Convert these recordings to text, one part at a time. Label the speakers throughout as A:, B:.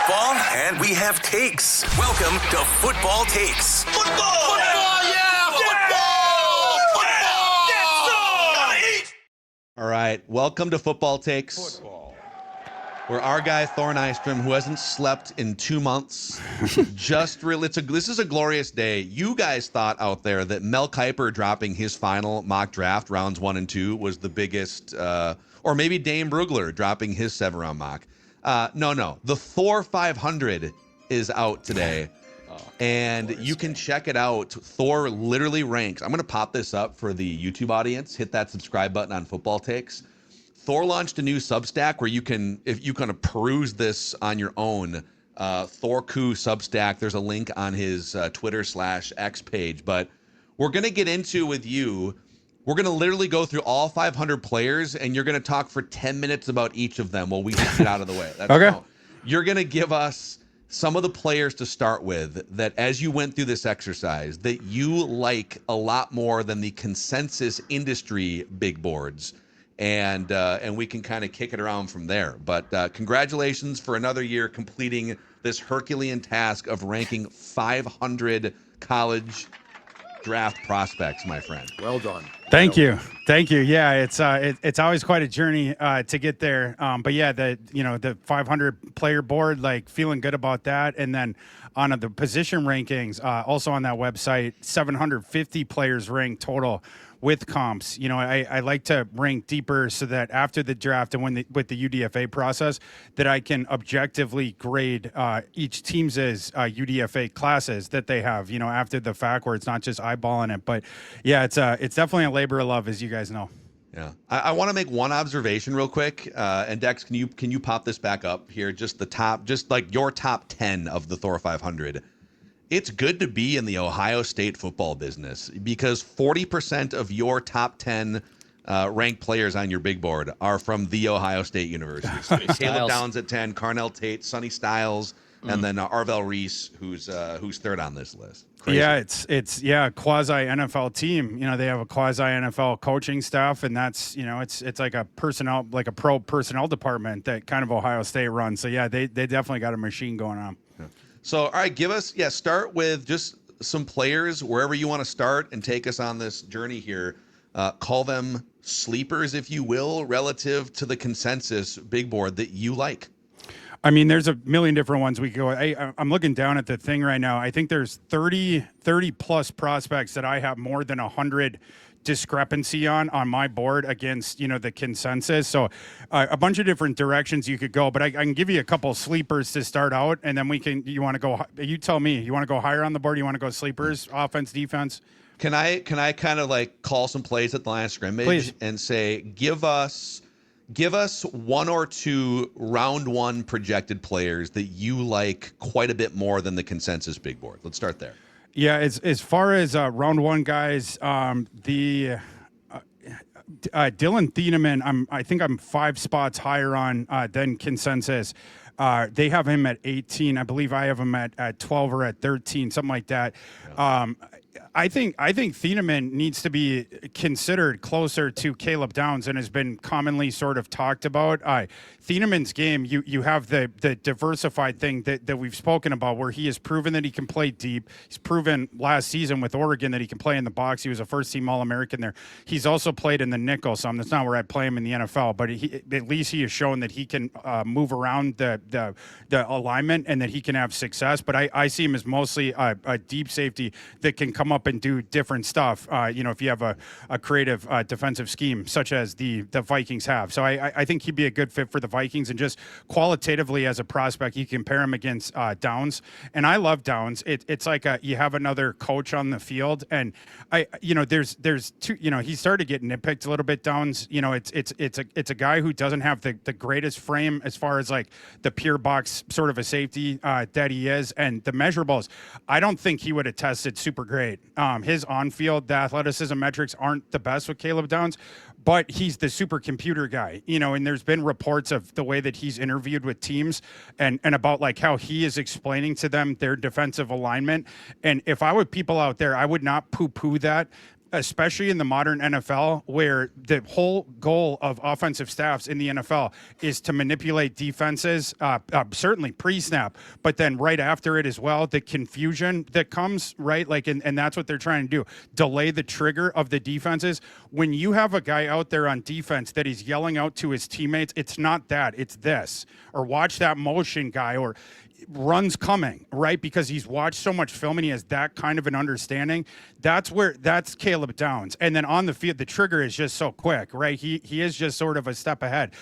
A: football and we have takes. Welcome to Football Takes. Football! Yeah! Football!
B: All right, welcome to Football Takes. Where our guy Thor Nystrom, who hasn't slept in 2 months, this is a glorious day. You guys thought out there that Mel Kiper dropping his final mock draft rounds 1 and 2 was the biggest, or maybe Dane Brugler dropping his 7-round mock. No, the Thor 500 is out today. And you can check it out. Thor literally ranks. I'm going to pop this up for the YouTube audience. Hit that subscribe button on Football Takes. Thor launched a new Substack where you can, if you kind of peruse this on your own, Thorku Substack. There's a link on his Twitter/X page. But we're going to get into with you. We're going to literally go through all 500 players, and you're going to talk for 10 minutes about each of them while we get out of the way.
C: Okay.
B: No, you're going to give us some of the players to start with that, as you went through this exercise, that you like a lot more than the consensus industry big boards. And we can kind of kick it around from there. But congratulations for another year completing this Herculean task of ranking 500 college draft prospects, my friend.
D: Well done.
C: Thank you. Yeah, it's always quite a journey to get there. But yeah, the 500 player board, like feeling good about that. And then on the position rankings, also on that website, 750 players ranked total with comps. I like to rank deeper so that after the draft and with the UDFA process, that I can objectively grade each team's UDFA classes that they have, after the fact, where it's not just eyeballing it. But yeah, it's definitely a labor of love, as you guys know.
B: Yeah, I want to make one observation real quick. And Dex, can you pop this back up here? Just like your top 10 of the Thor 500. It's good to be in the Ohio State football business because 40% of your top 10 ranked players on your big board are from the Ohio State University. Caleb Downs at 10, Carnell Tate, Sonny Styles, and then Arvell Reese, who's third on this list. Crazy.
C: Yeah, it's quasi NFL team. They have a quasi NFL coaching staff, and that's it's like a personnel, like a pro personnel department that kind of Ohio State runs. So yeah, they definitely got a machine going on.
B: Yeah. So, all right, start with just some players wherever you want to start and take us on this journey here. Call them sleepers, if you will, relative to the consensus big board that you like.
C: I mean, there's a million different ones we could go. I'm looking down at the thing right now. I think there's 30 plus prospects that I have more than 100 discrepancy on my board against the consensus. So a bunch of different directions you could go, but I can give you a couple sleepers to start out, and then you tell me, you want to go higher on the board, you want to go sleepers, offense, defense?
B: Can I kind of like call some plays at the line of scrimmage? Please. And say give us one or two round 1 projected players that you like quite a bit more than the consensus big board. Let's start there.
C: Yeah, as far as round 1 guys, the Dylan Thieneman, I think I'm 5 spots higher on than consensus. They have him at 18. I believe I have him at 12 or at 13, something like that. Yeah. I think Thieneman needs to be considered closer to Caleb Downs and has been commonly sort of talked about. Thieneman's game, you have the diversified thing that we've spoken about, where he has proven that he can play deep. He's proven last season with Oregon that he can play in the box. He was a first-team All-American there. He's also played in the nickel some. That's not where I play him in the NFL, but at least he has shown that he can move around the alignment and that he can have success. But I see him as mostly a deep safety that can come up and do different stuff, if you have a creative defensive scheme such as the Vikings have. So I think he'd be a good fit for the Vikings, and just qualitatively as a prospect, you compare him against Downs. And I love Downs. It's like you have another coach on the field, and there's two, he started to get nitpicked a little bit, Downs. It's a guy who doesn't have the greatest frame as far as like the pure box sort of a safety that he is, and the measurables. I don't think he would have tested super great. His on-field, the athleticism metrics aren't the best with Caleb Downs, but he's the supercomputer guy, and there's been reports of the way that he's interviewed with teams and about like how he is explaining to them their defensive alignment. And if I were people out there, I would not poo-poo that. especially in the modern NFL, where the whole goal of offensive staffs in the NFL is to manipulate defenses, certainly pre-snap, but then right after it as well, the confusion that comes, right? Like, and that's what they're trying to do, delay the trigger of the defenses. When you have a guy out there on defense that he's yelling out to his teammates, it's not that, it's this, or watch that motion guy, or runs coming, right? Because he's watched so much film and he has that kind of an understanding. That's Caleb Downs. And then on the field, the trigger is just so quick, right? He is just sort of a step ahead.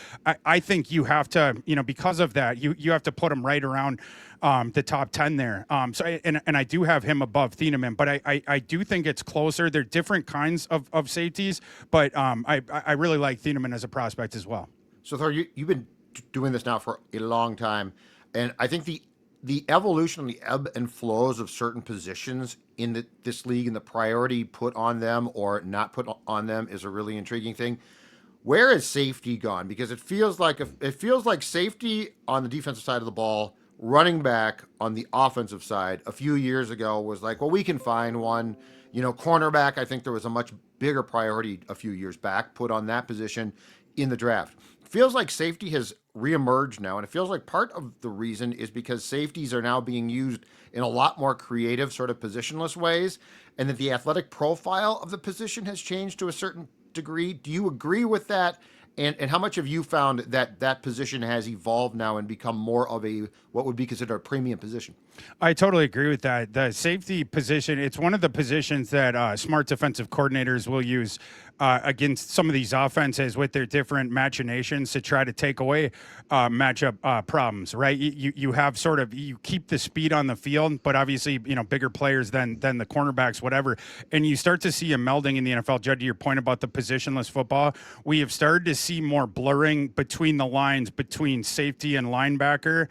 C: I think you have to, because of that, you have to put him right around the top 10 there. And I do have him above Thieneman, but I do think it's closer. They're different kinds of safeties, but I really like Thieneman as a prospect as well.
D: So Thor, you've been doing this now for a long time. And I think the evolution and the ebb and flows of certain positions in this league and the priority put on them or not put on them is a really intriguing thing. Where has safety gone? Because it feels like safety on the defensive side of the ball, running back on the offensive side a few years ago was like, well, we can find one. Cornerback, I think there was a much bigger priority a few years back put on that position in the draft. Feels like safety has reemerged now, and it feels like part of the reason is because safeties are now being used in a lot more creative, sort of positionless ways, and that the athletic profile of the position has changed to a certain degree. Do you agree with that? And how much have you found that position has evolved now and become more of what would be considered a premium position?
C: I totally agree with that. The safety position, it's one of the positions that smart defensive coordinators will use against some of these offenses with their different machinations to try to take away matchup problems, right? You have you keep the speed on the field, but obviously, bigger players than the cornerbacks, whatever. And you start to see a melding in the NFL. Judd, to your point about the positionless football, we have started to see more blurring between the lines between safety and linebacker,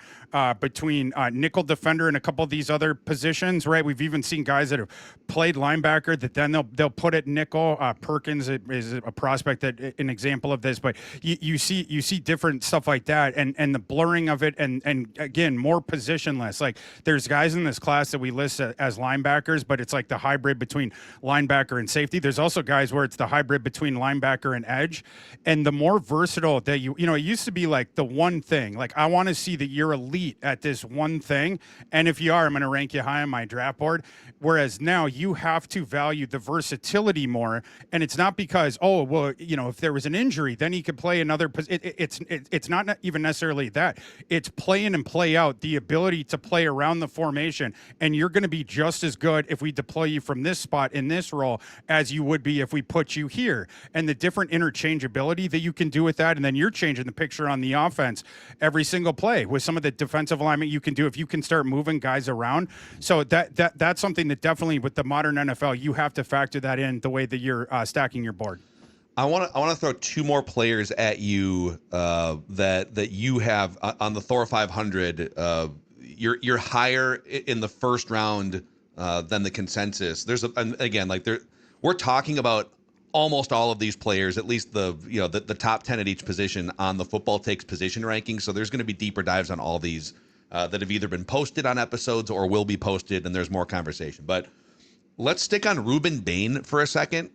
C: between nickel defender and a couple of these other positions, right? We've even seen guys that have played linebacker that then they'll put at nickel. Perkins is a prospect that an example of this, but you see different stuff like that, and the blurring of it, and again, more positionless. Like, there's guys in this class that we list as linebackers, but it's like the hybrid between linebacker and safety. There's also guys where it's the hybrid between linebacker and edge, and the more versatile that it used to be like the one thing. Like, I want to see that you're elite at this one thing, and if you are, I'm going to rank you high on my draft board. Whereas now you have to value the versatility more, and it's not because, if there was an injury, then he could play another position. It's not even necessarily that. It's play in and play out, the ability to play around the formation, and you're going to be just as good if we deploy you from this spot in this role as you would be if we put you here. And the different interchangeability that you can do with that, and then you're changing the picture on the offense every single play with some of the defensive alignment you can do if you can start moving guys around. So that's something that definitely with the modern NFL, you have to factor that in the way that you're stacking your board.
B: I want to throw two more players at you that you have on the Thor 500. You're higher in the first round than the consensus. We're talking about almost all of these players, at least the top 10 at each position on the Football Takes position ranking. So there's going to be deeper dives on all these that have either been posted on episodes or will be posted, and there's more conversation. But let's stick on Ruben Bain for a second.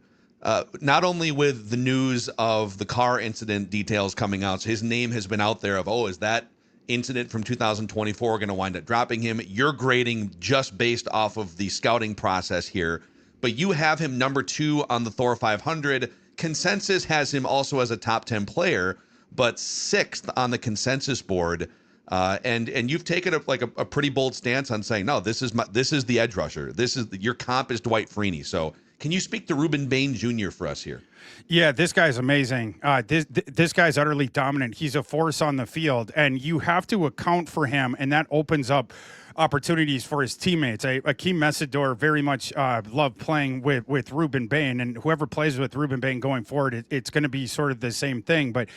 B: Not only with the news of the car incident details coming out, so his name has been out there of, is that incident from 2024 going to wind up dropping him? You're grading just based off of the scouting process here, but you have him number 2 on the Thor 500. Consensus has him also as a top 10 player, but 6th on the consensus board. And you've taken a pretty bold stance on saying, no, this is the edge rusher. Your comp is Dwight Freeney. So can you speak to Ruben Bain Jr. for us here?
C: Yeah, this guy's amazing. This guy's utterly dominant. He's a force on the field, and you have to account for him, and that opens up opportunities for his teammates. Akeem Messidor very much loved playing with Ruben Bain, and whoever plays with Ruben Bain going forward, it's going to be sort of the same thing. But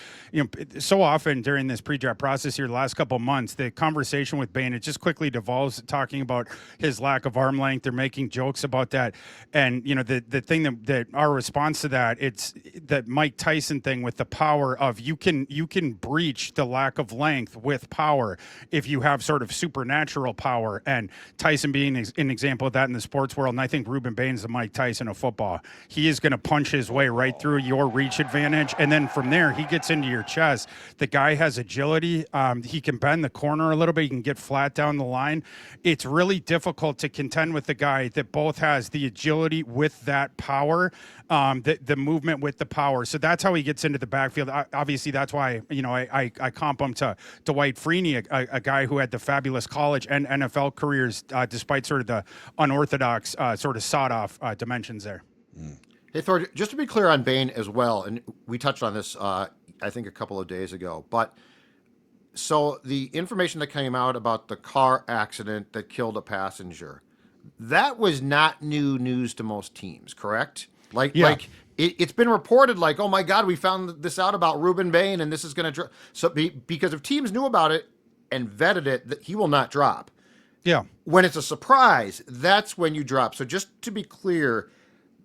C: so often during this pre-draft process here, the last couple of months, the conversation with Bain, it just quickly devolves talking about his lack of arm length. They're making jokes about that, and the thing that our response to that, it's that Mike Tyson thing with the power of you can breach the lack of length with power if you have sort of supernatural power. power. And Tyson being an example of that in the sports world. And I think Ruben Bain's the Mike Tyson of football. He is going to punch his way right through your reach advantage. And then from there, he gets into your chest. The guy has agility. He can bend the corner a little bit. He can get flat down the line. It's really difficult to contend with the guy that both has the agility with that power, the movement with the power. So that's how he gets into the backfield. Obviously, that's why, I comp him to Dwight Freeney, a guy who had the fabulous college and NFL careers, despite sort of the unorthodox, sort of sawed-off dimensions there.
D: Hey, Thor, just to be clear on Bain as well, and we touched on this, I think, a couple of days ago, but so the information that came out about the car accident that killed a passenger, that was not new news to most teams, correct? Like it's been reported like, oh my God, we found this out about Ruben Bain, and this is going to because if teams knew about it and vetted it, he will not drop.
C: Yeah.
D: When it's a surprise, that's when you drop. So just to be clear,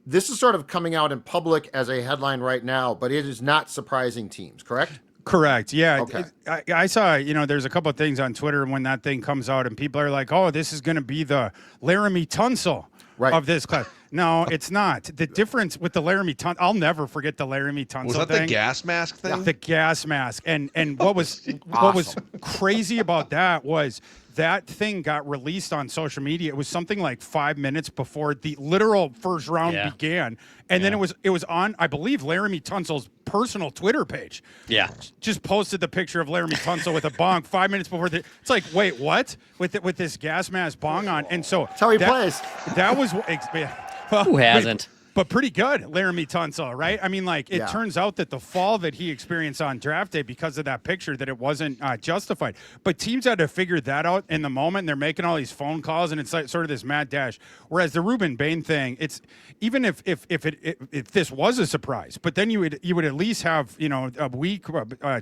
D: this is sort of coming out in public as a headline right now, but it is not surprising teams, correct?
C: Correct. Yeah.
D: Okay.
C: I saw, there's a couple of things on Twitter when that thing comes out and people are like, oh, this is going to be the Laramie Tunsil of this class. No, it's not. The difference with the Laramie Tunsil, I'll never forget the Laramie Tunsil
B: Was that
C: thing.
B: the gas mask thing?
C: The gas mask. And what was crazy about that was that thing got released on social media. It was something like 5 minutes before the literal first round began. And then it was on, I believe, Laramie Tunsil's personal Twitter page.
E: Yeah.
C: Just posted the picture of Laramie Tunsil with a bong 5 minutes before it's like, wait, what? With this gas mask bong on. And so
D: that's how he plays.
C: That was well,
E: who hasn't?
C: But pretty good, Laramie Tunsil, right? I mean, like, it turns out that the fall that he experienced on draft day because of that picture, that it wasn't justified. But teams had to figure that out in the moment. And they're making all these phone calls, and it's like sort of this mad dash. Whereas the Ruben Bain thing, it's even if this was a surprise, but then you would at least have a week,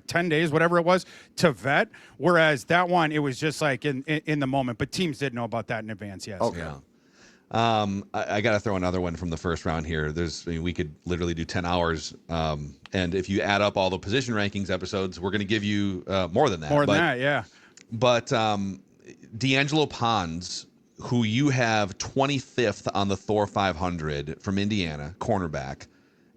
C: 10 days, whatever it was, to vet. Whereas that one, it was just like in the moment. But teams did know about that in advance. Yes.
B: Okay. Yeah. I got to throw another one from the first round here. We could literally do 10 hours. And if you add up all the position rankings episodes, we're going to give you more than that.
C: Yeah.
B: But D'Angelo Pons, who you have 25th on the Thor 500 from Indiana, cornerback,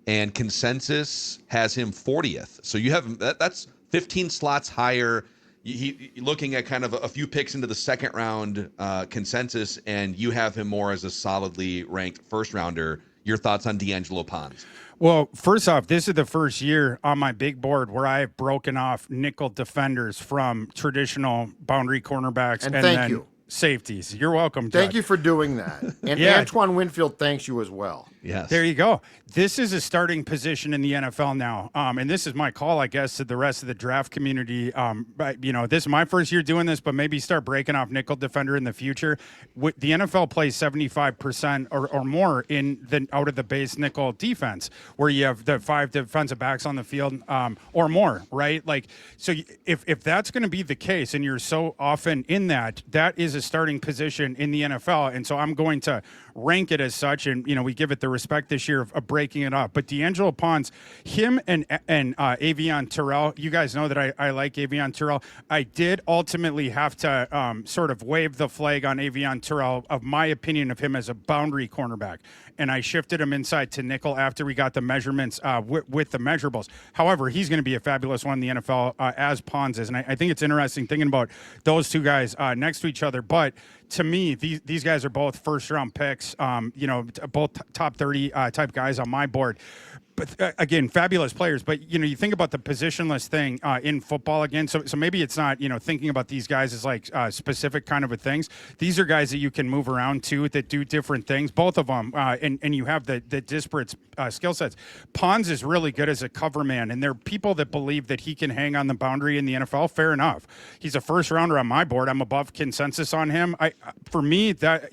B: and consensus has him 40th. So you have that's 15 slots higher. He looking at kind of a few picks into the second round consensus, and you have him more as a solidly ranked first rounder. Your thoughts on D'Angelo Pons?
C: Well, first off, this is the first year on my big board where I have broken off nickel defenders from traditional boundary cornerbacks and
D: thank you.
C: Safeties. You're welcome,
D: Thank
C: Doug.
D: you for doing that. And Antoine Winfield thanks you as well.
B: Yes.
C: There you go. This is a starting position in the NFL now. And this is my call, I guess, to the rest of the draft community. This is my first year doing this, but maybe start breaking off nickel defender in the future. The NFL plays 75% or more in the out of the base nickel defense, where you have the 5 defensive backs on the field or more, right? Like, so if that's going to be the case and you're so often in that is a starting position in the NFL. And so I'm going to rank it as such. And, we give it the respect this year of breaking it up. But D'Angelo Pons, him and Avion Terrell, you guys know that I like Avion Terrell. I did ultimately have to sort of wave the flag on Avion Terrell of my opinion of him as a boundary cornerback. And I shifted him inside to nickel after we got the measurements with the measurables. However, he's going to be a fabulous one in the NFL as Pons is. And I think it's interesting thinking about those two guys next to each other. But to me, these guys are both first-round picks, both top 30 type guys on my board. But again, fabulous players. But, you think about the positionless thing in football again. So maybe it's not, thinking about these guys as like specific kind of a things. These are guys that you can move around to that do different things, both of them. And you have the disparate skill sets. Pons is really good as a cover man. And there are people that believe that he can hang on the boundary in the NFL. Fair enough. He's a first rounder on my board. I'm above consensus on him. For me, that,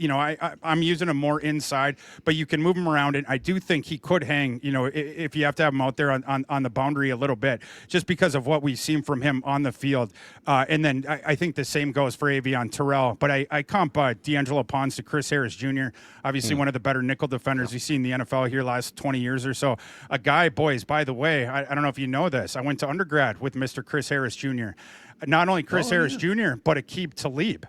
C: I'm using him more inside, but you can move him around. And I do think he could hang, if you have to have him out there on the boundary a little bit, just because of what we've seen from him on the field. And then I think the same goes for Avion Terrell. But I comp D'Angelo Pons to Chris Harris Jr., obviously one of the better nickel defenders we've seen in the NFL here last 20 years or so. A guy, boys, by the way, I don't know if you know this, I went to undergrad with Mr. Chris Harris Jr. Not only Chris Harris Jr., but Aqib Talib.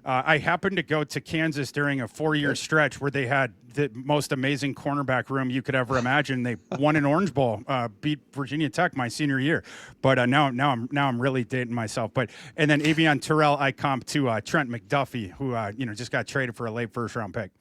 C: I happened to go to Kansas during a 4-year stretch where they had the most amazing cornerback room you could ever imagine. They won an Orange Bowl, beat Virginia Tech my senior year. But now I'm really dating myself. And then Avion Terrell, I comp to Trent McDuffie, who just got traded for a late first-round pick.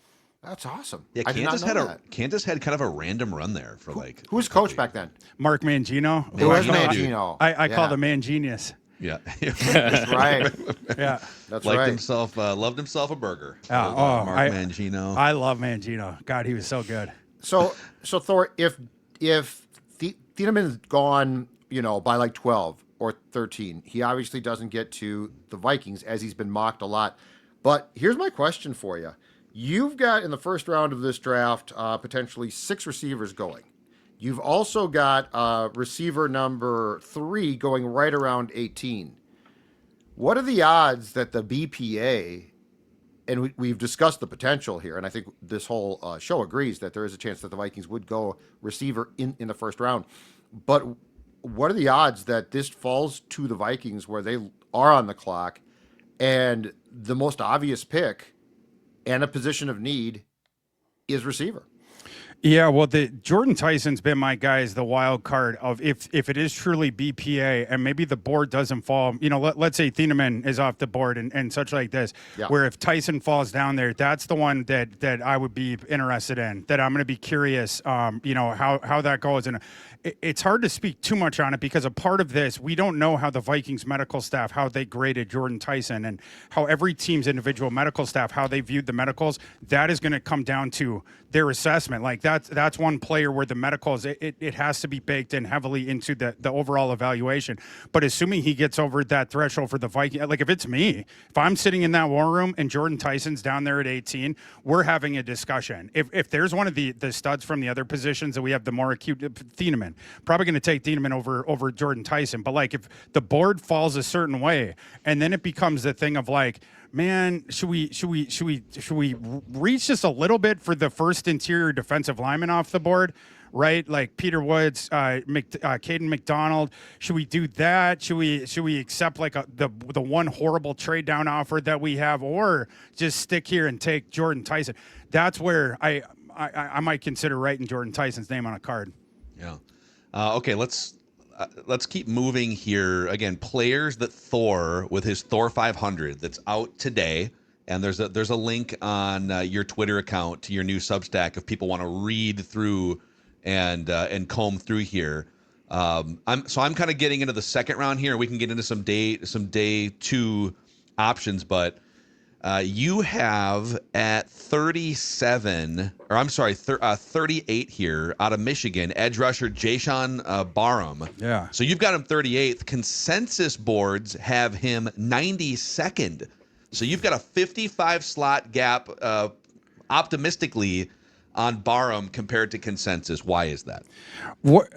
D: That's awesome.
B: Yeah,
D: I did not know that.
B: Kansas had kind of a random run there for
D: who was coach back then?
C: Mark Mangino.
D: It was Mangino.
C: I call the Man Genius.
B: Yeah,
D: that's right.
C: Yeah,
D: that's
B: Liked
D: right.
B: himself, loved himself a burger.
C: Mark
B: Mangino.
C: I love Mangino. God, he was so good.
D: So Thor, if Thieneman's gone, by like 12 or 13, he obviously doesn't get to the Vikings as he's been mocked a lot. But here's my question for you: you've got in the first round of this draft potentially 6 receivers going. You've also got receiver number 3 going right around 18. What are the odds that the BPA, and we've discussed the potential here, and I think this whole show agrees that there is a chance that the Vikings would go receiver in the first round, but what are the odds that this falls to the Vikings where they are on the clock and the most obvious pick and a position of need is receiver?
C: Yeah, well, the Jordan Tyson's been my guy as the wild card of if it is truly BPA and maybe the board doesn't fall, let's say Thieneman is off the board and such like this, where if Tyson falls down there, that's the one that I would be interested in, that I'm going to be curious, how that goes. And it's hard to speak too much on it because a part of this, we don't know how the Vikings medical staff, how they graded Jordan Tyson and how every team's individual medical staff, how they viewed the medicals. That is going to come down to their assessment. Like that's one player where the medicals, it has to be baked in heavily into the overall evaluation. But assuming he gets over that threshold for the Vikings, like if it's me, if I'm sitting in that war room and Jordan Tyson's down there at 18, we're having a discussion. If there's one of the studs from the other positions that we have the more acute, Thieneman, probably going to take Thieneman over Jordan Tyson. But like if the board falls a certain way and then it becomes the thing of like, man, should we reach just a little bit for the first interior defensive lineman off the board, right? Like Peter Woods, Caden McDonald. Should we do that? Should we accept like the one horrible trade down offer that we have, or just stick here and take Jordan Tyson? That's where I might consider writing Jordan Tyson's name on a card.
B: Yeah. Okay, let's keep moving here. Again, players that Thor, with his Thor 500 that's out today, and there's a link on your Twitter account to your new Substack if people want to read through and comb through here. I'm kind of getting into the second round here. We can get into some day 2 options, but you have at 38 here out of Michigan, edge rusher Jashawn Barham.
C: Yeah.
B: So you've got him 38th. Consensus boards have him 92nd. So you've got a 55 slot gap optimistically on Barham compared to consensus. Why is that?
C: What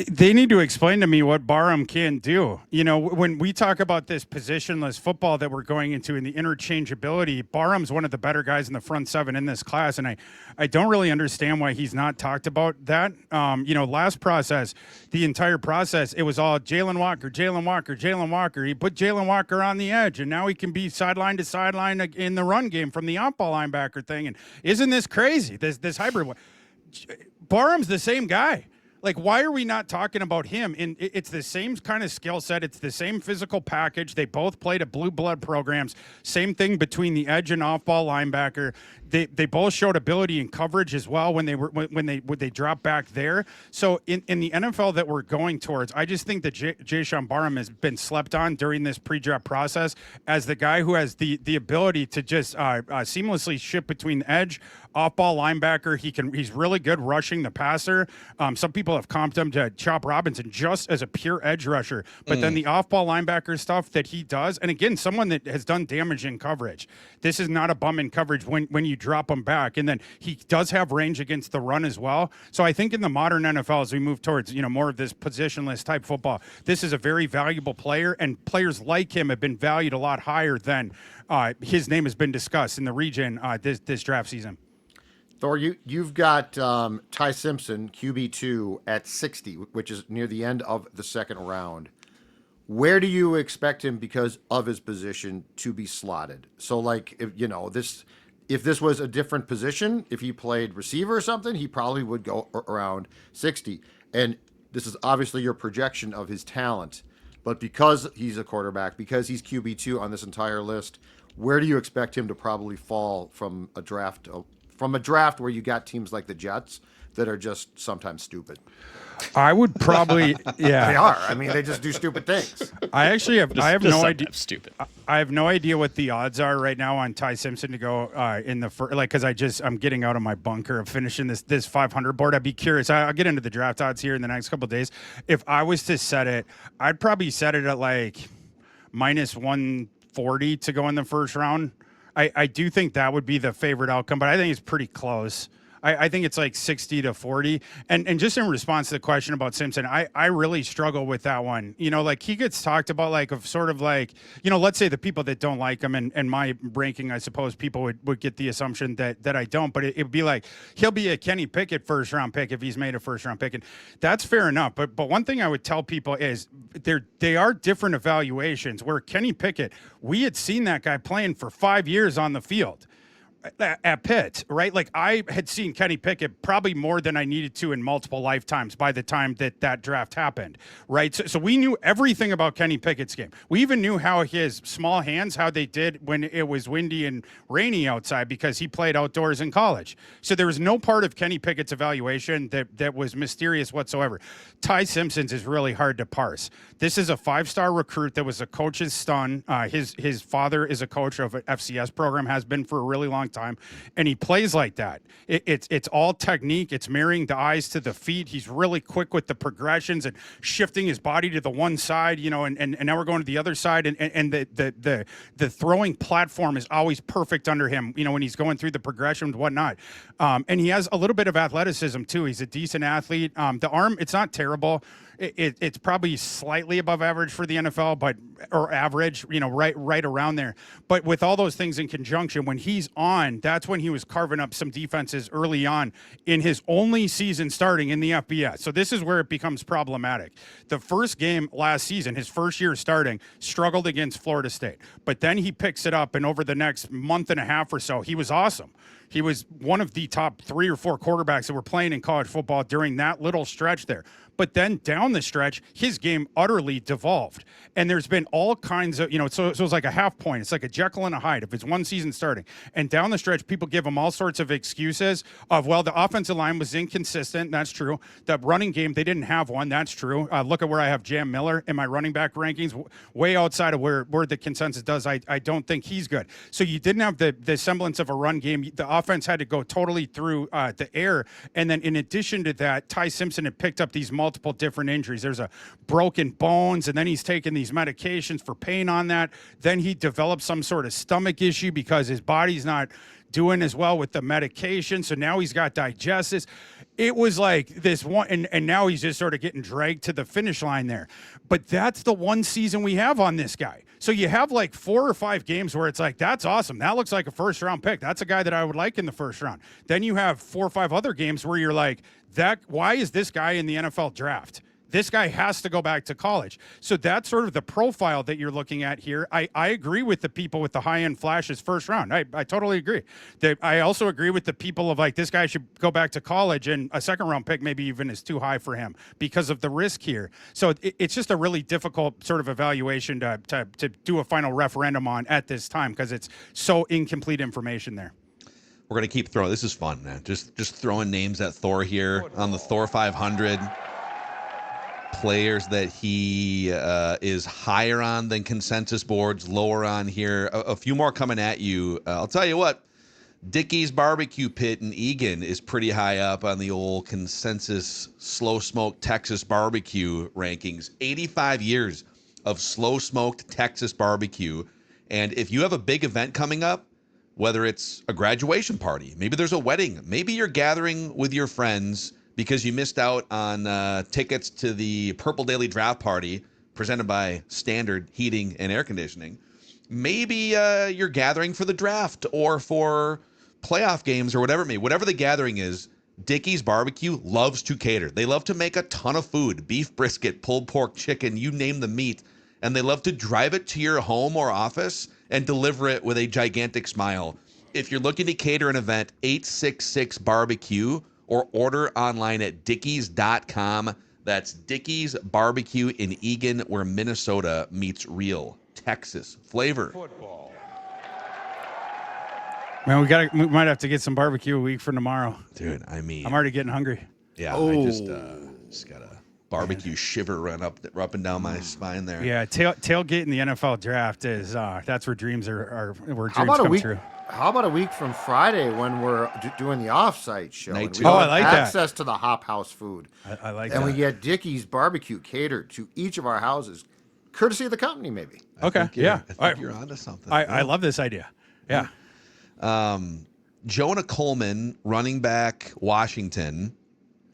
C: they need to explain to me what Barham can do. When we talk about this positionless football that we're going into and the interchangeability, Barham's one of the better guys in the front 7 in this class, and I don't really understand why he's not talked about that. Last process, the entire process, it was all Jalen Walker. He put Jalen Walker on the edge, and now he can be sideline to sideline in the run game from the off-ball linebacker thing. And isn't this crazy? This hybrid one. Barham's the same guy. Like, why are we not talking about him? And it's the same kind of skill set. It's the same physical package. They both played at blue blood programs. Same thing between the edge and off-ball linebacker. They both showed ability in coverage as well when they dropped back there. So in the NFL that we're going towards, I just think that Jashawn Barham has been slept on during this pre-draft process as the guy who has the ability to just seamlessly shift between edge, off-ball linebacker. He's really good rushing the passer. Some people have comped him to Chop Robinson just as a pure edge rusher. But then the off-ball linebacker stuff that he does, and again, someone that has done damage in coverage. This is not a bum in coverage when you drop him back. And then he does have range against the run as well. So I think in the modern NFL, as we move towards more of this positionless type football, this is a very valuable player, and players like him have been valued a lot higher than his name has been discussed in the region this draft season.
D: Thor, you've got Ty Simpson, QB2 at 60, which is near the end of the second round. where do you expect him because of his position to be slotted? So like if this was a different position, if he played receiver or something, he probably would go around 60. And this is obviously your projection of his talent, but because he's a quarterback, because he's QB2 on this entire list, where do you expect him to probably fall from a draft where you got teams like the Jets that are just sometimes stupid?
C: I would probably, yeah.
D: They are. I mean, they just do stupid things.
C: I have no idea.
E: Stupid.
C: I have no idea what the odds are right now on Ty Simpson to go in the first, because I'm getting out of my bunker of finishing this 500 board. I'd be curious. I'll get into the draft odds here in the next couple of days. If I was to set it, I'd probably set it at like minus 140 to go in the first round. I do think that would be the favorite outcome, but I think it's pretty close. I think it's like 60-40. And just in response to the question about Simpson, I really struggle with that one. Like he gets talked about like of sort of like, let's say the people that don't like him and my ranking, I suppose people would get the assumption that I don't, but it would be like, he'll be a Kenny Pickett first round pick if he's made a first round pick. And that's fair enough. But one thing I would tell people is they are different evaluations where Kenny Pickett, we had seen that guy playing for 5 years on the field at Pitt, right? Like I had seen Kenny Pickett probably more than I needed to in multiple lifetimes by the time that draft happened, right? So we knew everything about Kenny Pickett's game. We even knew how his small hands, how they did when it was windy and rainy outside because he played outdoors in college. So there was no part of Kenny Pickett's evaluation that was mysterious whatsoever. Ty Simpson's is really hard to parse. This is a 5-star recruit that was a coach's son. His father is a coach of an FCS program, has been for a really long time, and he plays like that. It's all technique. It's marrying the eyes to the feet. He's really quick with the progressions and shifting his body to the one side, and now we're going to the other side, and the throwing platform is always perfect under him, when he's going through the progressions, whatnot. And he has a little bit of athleticism too. He's a decent athlete. The arm, it's not terrible. It's probably slightly above average for the NFL, or average, right around there. But with all those things in conjunction, when he's on, that's when he was carving up some defenses early on in his only season starting in the FBS. So this is where it becomes problematic. The first game last season, his first year starting, struggled against Florida State. But then he picks it up, and over the next month and a half or so, he was awesome. He was one of the top 3 or 4 quarterbacks that were playing in college football during that little stretch there. But then down the stretch, his game utterly devolved. And there's been all kinds of, so it's like a half point. It's like a Jekyll and a Hyde if it's one season starting. And down the stretch, people give him all sorts of excuses of, well, the offensive line was inconsistent. That's true. The running game, they didn't have one. That's true. Look at where I have Jam Miller in my running back rankings, way outside of where the consensus does. I don't think he's good. So you didn't have the semblance of a run game. The offense had to go totally through the air. And then in addition to that, Ty Simpson had picked up these multiple different injuries. There's a broken bones, and then he's taking these medications for pain on that. Then he developed some sort of stomach issue because his body's not doing as well with the medication. So now he's got digestive. It was like this one, and now he's just sort of getting dragged to the finish line there. But that's the one season we have on this guy. So you have like 4 or 5 games where it's like, that's awesome. That looks like a first round pick. That's a guy that I would like in the first round. Then you have 4 or 5 other games where you're like, why is this guy in the NFL draft? This guy has to go back to college. So that's sort of the profile that you're looking at here. I agree with the people with the high-end flashes first round. I totally agree. I also agree with the people of like, this guy should go back to college, and a second-round pick maybe even is too high for him because of the risk here. So it's just a really difficult sort of evaluation to do a final referendum on at this time because it's so incomplete information there.
B: We're going to keep throwing. This is fun, man. Just throwing names at Thor here on the Thor 500. Players that he is higher on than consensus boards, lower on here. A few more coming at you. I'll tell you what, Dickey's Barbecue Pit in Eagan is pretty high up on the old consensus slow-smoked Texas barbecue rankings. 85 years of slow-smoked Texas barbecue. And if you have a big event coming up, whether it's a graduation party, maybe there's a wedding, maybe you're gathering with your friends because you missed out on tickets to the Purple Daily Draft Party presented by Standard Heating and Air Conditioning. Maybe you're gathering for the draft or for playoff games or whatever it may be. Whatever the gathering is, Dickey's Barbecue loves to cater. They love to make a ton of food, beef brisket, pulled pork, chicken, you name the meat, and they love to drive it to your home or office and deliver it with a gigantic smile. If you're looking to cater an event, 866 Barbecue, or order online at dickies.com. That's Dickies Barbecue in Eagan, where Minnesota meets real Texas flavor.
C: Man, we might have to get some barbecue a week from tomorrow.
B: Dude, I mean,
C: I'm already getting hungry.
B: yeah, I just got a barbecue shiver run up and down my spine there.
C: Yeah, tailgating the NFL draft is that's where dreams are where
D: How
C: dreams
D: about a
C: come
D: week?
C: true.
D: How about a week from Friday when we're doing the off-site show?
B: Night
D: And
B: two.
D: we
B: Oh,
C: I
D: have
C: like that.
D: access to the Hop House food.
C: I like
D: And
C: that.
D: we get Dickie's barbecue catered to each of our houses, courtesy of the company, maybe.
C: Okay, yeah.
B: I think you're onto something.
C: I love this idea. Yeah.
B: Jonah Coleman, running back, Washington,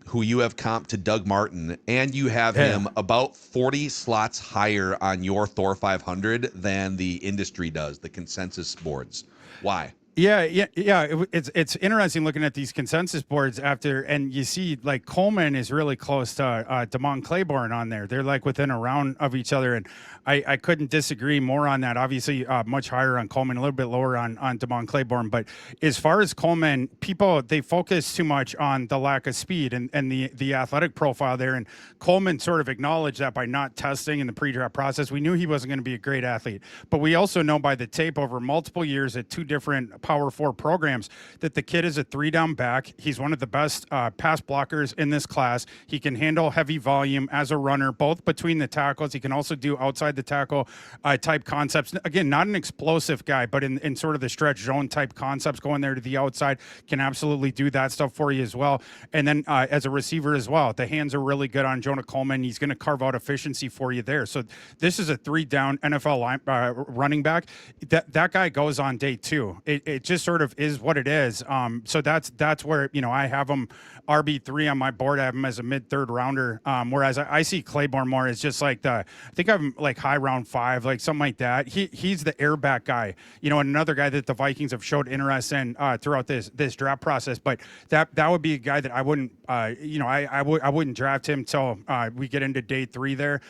B: who you have comped to Doug Martin, and you have him about 40 slots higher on your Thor 500 than the industry does, the consensus boards. Why?
C: Yeah. It's interesting looking at these consensus boards after, and you see like Coleman is really close to Damon Claiborne on there. They're like within a round of each other, and I couldn't disagree more on that. Obviously, much higher on Coleman, a little bit lower on Damon Claiborne. But as far as Coleman, people they focus too much on the lack of speed and the athletic profile there, and Coleman sort of acknowledged that by not testing in the pre-draft process. We knew he wasn't going to be a great athlete, but we also know by the tape over multiple years at two different Power 4 programs that the kid is a 3-down back. He's one of the best pass blockers in this class. He can handle heavy volume as a runner, both between the tackles. He can also do outside the tackle type concepts. Again, not an explosive guy, but in sort of the stretch zone type concepts, going there to the outside, can absolutely do that stuff for you as well. And then as a receiver as well, the hands are really good on Jonah Coleman. He's going to carve out efficiency for you there. So this is a 3-down NFL running back. That guy goes on day 2. It just sort of is what it is. So that's where, I have him RB3 on my board. I have him as a mid-third rounder. Whereas I see Claiborne more as just like I think I'm like high round 5, like something like that. He's the airback guy, and another guy that the Vikings have showed interest in throughout this draft process. But that would be a guy that I wouldn't, I wouldn't draft him till we get into day 3 there.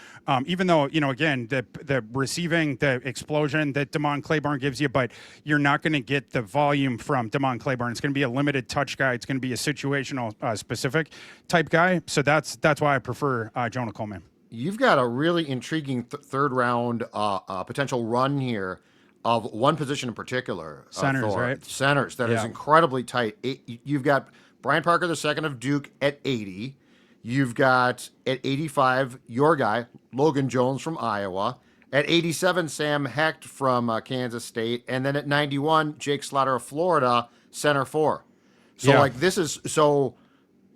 C: Even though, again, the receiving, the explosion that Damon Claiborne gives you, but you're not going to get the volume from Damon Claiborne. It's going to be a limited touch guy. It's going to be a situational specific type guy. So that's why I prefer Jonah Coleman.
D: You've got a really intriguing third round potential run here of one position in particular.
C: Centers,
D: Thor.
C: right?
D: Centers. That is incredibly tight. You've got Brian Parker II of Duke at 80. You've got at 85 your guy, Logan Jones from Iowa. At 87, Sam Hecht from Kansas State. And then at 91, Jake Slaughter of Florida, center 4. So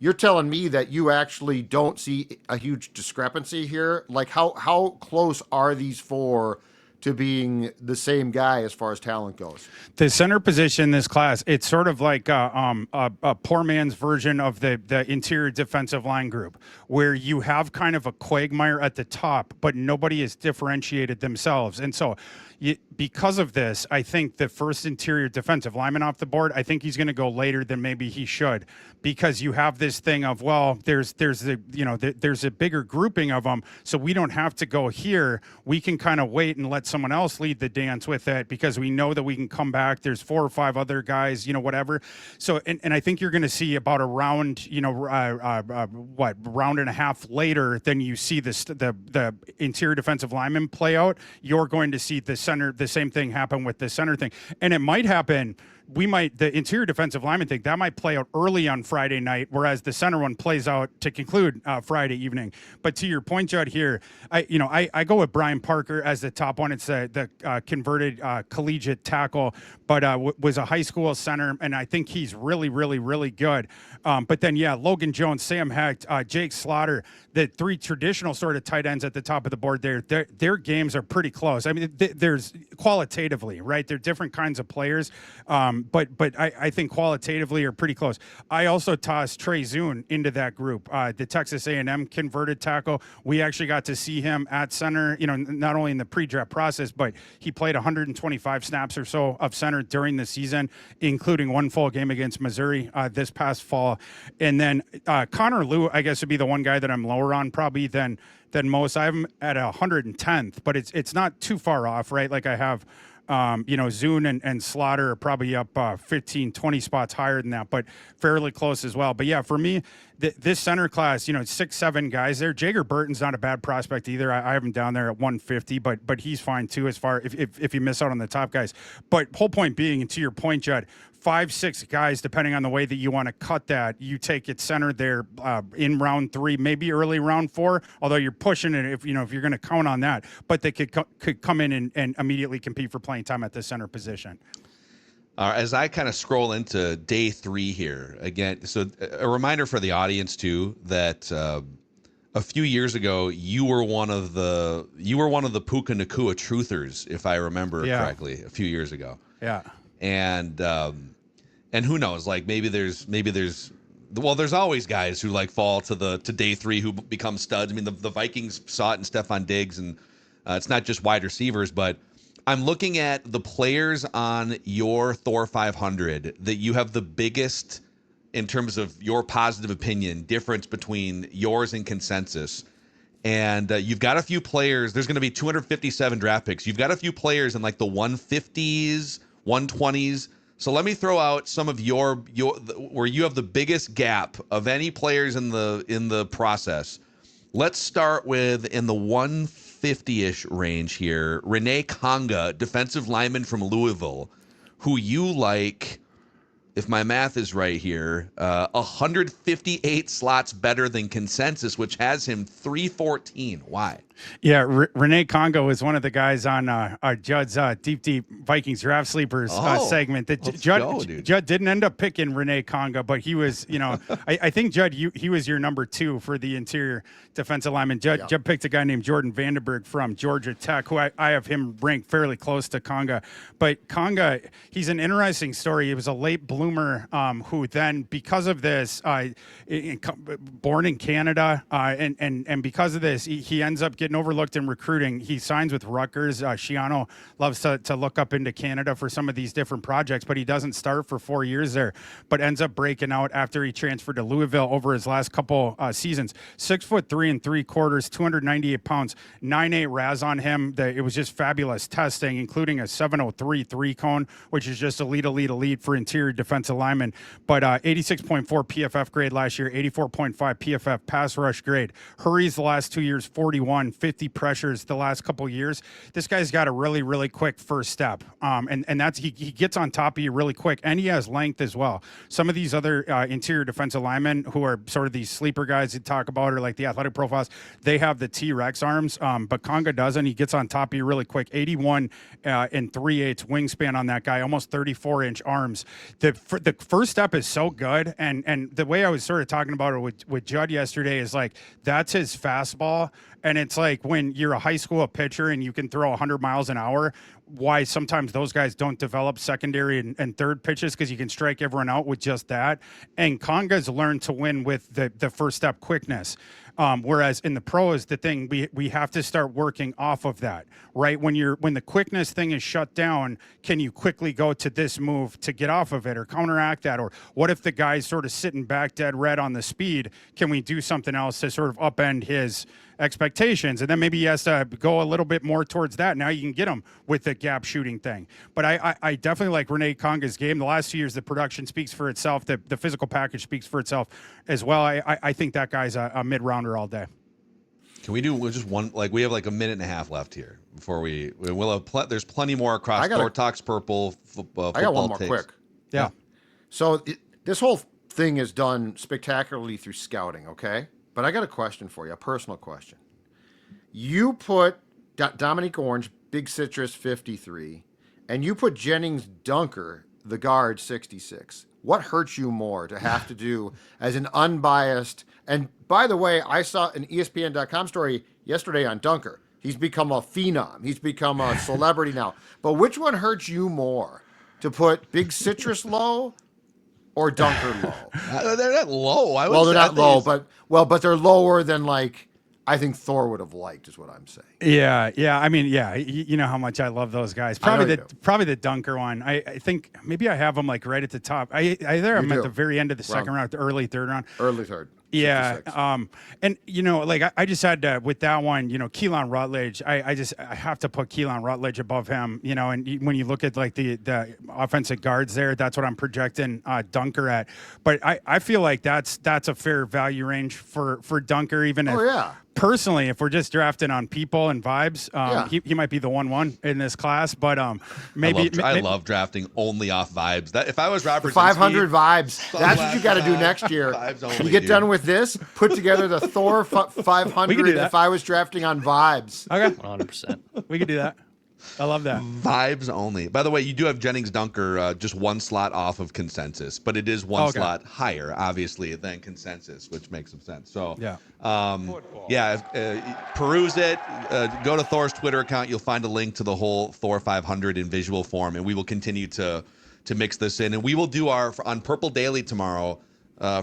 D: you're telling me that you actually don't see a huge discrepancy here? Like how close are these 4 to being the same guy as far as talent goes?
C: The center position in this class, it's sort of like a poor man's version of the interior defensive line group, where you have kind of a quagmire at the top, but nobody has differentiated themselves. And so because of this, I think the first interior defensive lineman off the board, I think he's going to go later than maybe he should, because you have this thing of, well, there's a bigger grouping of them, so we don't have to go here. We can kind of wait and let someone else lead the dance with it, because we know that we can come back. There's 4 or 5 other guys, whatever. So, and I think you're going to see about a round, round and a half later than you see the interior defensive lineman play out. You're going to see the same thing happen with the center thing. And it might happen. The interior defensive lineman thing, that might play out early on Friday night, whereas the center one plays out to conclude Friday evening. But to your point, Judd, here, I go with Brian Parker as the top one. It's the converted collegiate tackle, but was a high school center, and I think he's really, really, really good. But then, Logan Jones, Sam Hecht, Jake Slaughter, the 3 traditional sort of tight ends at the top of the board there, their games are pretty close. I mean, there's qualitatively, right? They're different kinds of players. But I think qualitatively are pretty close. I also tossed Trey Zune into that group. The Texas A&M converted tackle. We actually got to see him at center. Not only in the pre-draft process, but he played 125 snaps or so of center during the season, including one full game against Missouri this past fall. And then Connor Lew, I guess, would be the one guy that I'm lower on probably than most. I have him at 110th, but it's not too far off, right? Like I have. Zune and Slaughter are probably up 15, 20 spots higher than that, but fairly close as well. But yeah, for me, this center class, 6-7 guys there. Jager Burton's not a bad prospect either. I have him down there at 150, but he's fine too as far if you miss out on the top guys. But whole point being, and to your point, Judd, 5-6 guys, depending on the way that you want to cut that, you take it center there in round 3, maybe early round 4. Although you're pushing it, if you're going to count on that, but they could come in and immediately compete for playing time at the center position.
B: As I kind of scroll into day 3 here again, so a reminder for the audience too that a few years ago you were one of the Puka Nacua truthers, if I remember correctly, a few years ago.
C: Yeah.
B: And who knows, like maybe there's always guys who like fall to day 3 who become studs. I mean, the Vikings saw it in Stephon Diggs, and it's not just wide receivers, but I'm looking at the players on your Thor 500 that you have the biggest, in terms of your positive opinion, difference between yours and consensus. And you've got a few players. There's going to be 257 draft picks. You've got a few players in like the 150s, 120s. So let me throw out some of your where you have the biggest gap of any players in the process. Let's start with in the 150-ish range here. Rene Conga, defensive lineman from Louisville, who you like, if my math is right here, 158 slots better than consensus, which has him 314. Why?
C: Yeah, Rene Congo is one of the guys on Judd's Deep Vikings Draft Sleepers segment. That Judd didn't end up picking Rene Congo, but he was, I think, Judd, he was your number 2 for the interior defensive lineman. Judd picked a guy named Jordan Vandenberg from Georgia Tech, who I have him ranked fairly close to Conga. But Conga, he's an interesting story. He was a late bloomer who then, because of this, born in Canada, and because of this, he ends up getting overlooked in recruiting. He signs with Rutgers. Shiano loves to look up into Canada for some of these different projects, but he doesn't start for 4 years there, but ends up breaking out after he transferred to Louisville over his last couple seasons. 6'3" 3/4", 298 pounds, 9.8 RAS on him. It was just fabulous testing, including a 703 3-cone, which is just elite for interior defensive linemen. But 86.4 PFF grade last year, 84.5 PFF pass rush grade. Hurries the last 2 years, 41, 50 pressures the last couple years. This guy's got a really quick first step. And that's he gets on top of you really quick, and he has length as well. Some of these other interior defensive linemen who are sort of these sleeper guys you talk about, or like the athletic profiles, they have the T-Rex arms, but Conga doesn't. He gets on top of you really quick. 81 and 3/8 wingspan on that guy, almost 34-inch arms. The first step is so good, and the way I was sort of talking about it with Judd yesterday is like that's his fastball. And it's like when you're a high school pitcher and you can throw 100 miles an hour, why sometimes those guys don't develop secondary and third pitches, because you can strike everyone out with just that. And Conga's learned to win with the first step quickness. Whereas in the pros, the thing we have to start working off of that, right? When the quickness thing is shut down, can you quickly go to this move to get off of it or counteract that? Or what if the guy's sort of sitting back dead red on the speed? Can we do something else to sort of upend his expectations? And then maybe he has to go a little bit more towards that. Now you can get him with the gap shooting thing. But I definitely like Rene Conga's game. The last 2 years, the production speaks for itself. The physical package speaks for itself as well. I think that guy's a mid-rounder all day.
B: Can we do just one? Like we have like a minute and a half left here before we'll have there's plenty more across Thor Talks Purple. Football
D: I got one more
B: takes.
D: quick.
C: Yeah.
D: So this whole thing is done spectacularly through scouting, okay? But I got a question for you, a personal question. You put Dominique Orange, Big Citrus 53, and you put Jennings Dunker, the guard 66. What hurts you more to have to do as an unbiased? And by the way, I saw an ESPN.com story yesterday on Dunker. He's become a phenom. He's become a celebrity now. But which one hurts you more? to put Big Citrus low or Dunker low?
B: They're not low.
D: Well, they're not low, but they're lower than like I think Thor would have liked, is what I'm saying.
C: Yeah. I mean, yeah, you know how much I love those guys. Probably the Dunker one. I think maybe I have them like right at the top. I either I'm at the very end of the second round, the early third round.
D: Early third.
C: Yeah.
D: 66.
C: And like I just had with that one, Keelan Rutledge. I have to put Keelan Rutledge above him. And when you look at like the offensive guards there, that's what I'm projecting Dunker at. But I feel like that's a fair value range for Dunker, even if personally, if we're just drafting on people and vibes, he might be the 1-1 in this class. But maybe
B: I love drafting only off vibes. That if I was Robert,
D: 500 vibes. That's what you got to do next year.
B: Only,
D: you get done with this, put together the Thor 500. If I was drafting on vibes,
C: okay,
E: 100%.
C: We could do that. I love that.
B: Vibes only. By the way, you do have Jennings Dunker just one slot off of consensus, but it is one slot higher, obviously, than consensus, which makes some sense. So, peruse it. Go to Thor's Twitter account. You'll find a link to the whole Thor 500 in visual form, and we will continue to mix this in. And we will do on Purple Daily tomorrow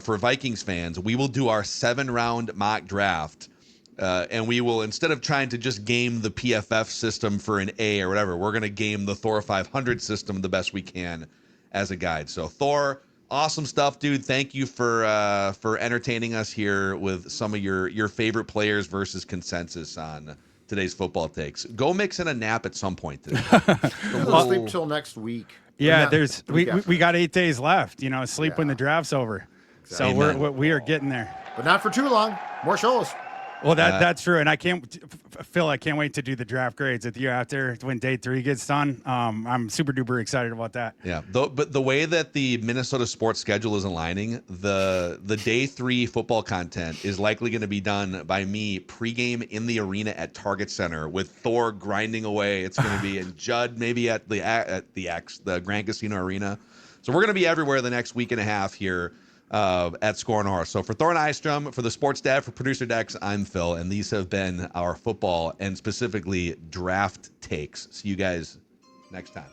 B: for Vikings fans, we will do our 7-round mock draft. And we will, instead of trying to just game the PFF system for an A or whatever, we're going to game the Thor 500 system the best we can as a guide. So Thor, awesome stuff, dude. Thank you for entertaining us here with some of your favorite players versus consensus on today's football takes. Go mix in a nap at some point today.
D: We'll sleep till next week.
C: Yeah, we got 8 days left. Sleep when the draft's over. Exactly. So we are getting there,
D: but not for too long. More shows.
C: Well, that's true, and I can't wait to do the draft grades with you after when day 3 gets done. I'm super duper excited about that.
B: Yeah, but the way that the Minnesota sports schedule is aligning, the day 3 football content is likely going to be done by me pregame in the arena at Target Center with Thor grinding away. It's going to be and Judd maybe at the Grand Casino Arena. So we're going to be everywhere the next week and a half here. At Score and Horse. So for Thor Nystrom, for the sports dad, for producer Dex, I'm Phil, and these have been our football and specifically draft takes. See you guys next time.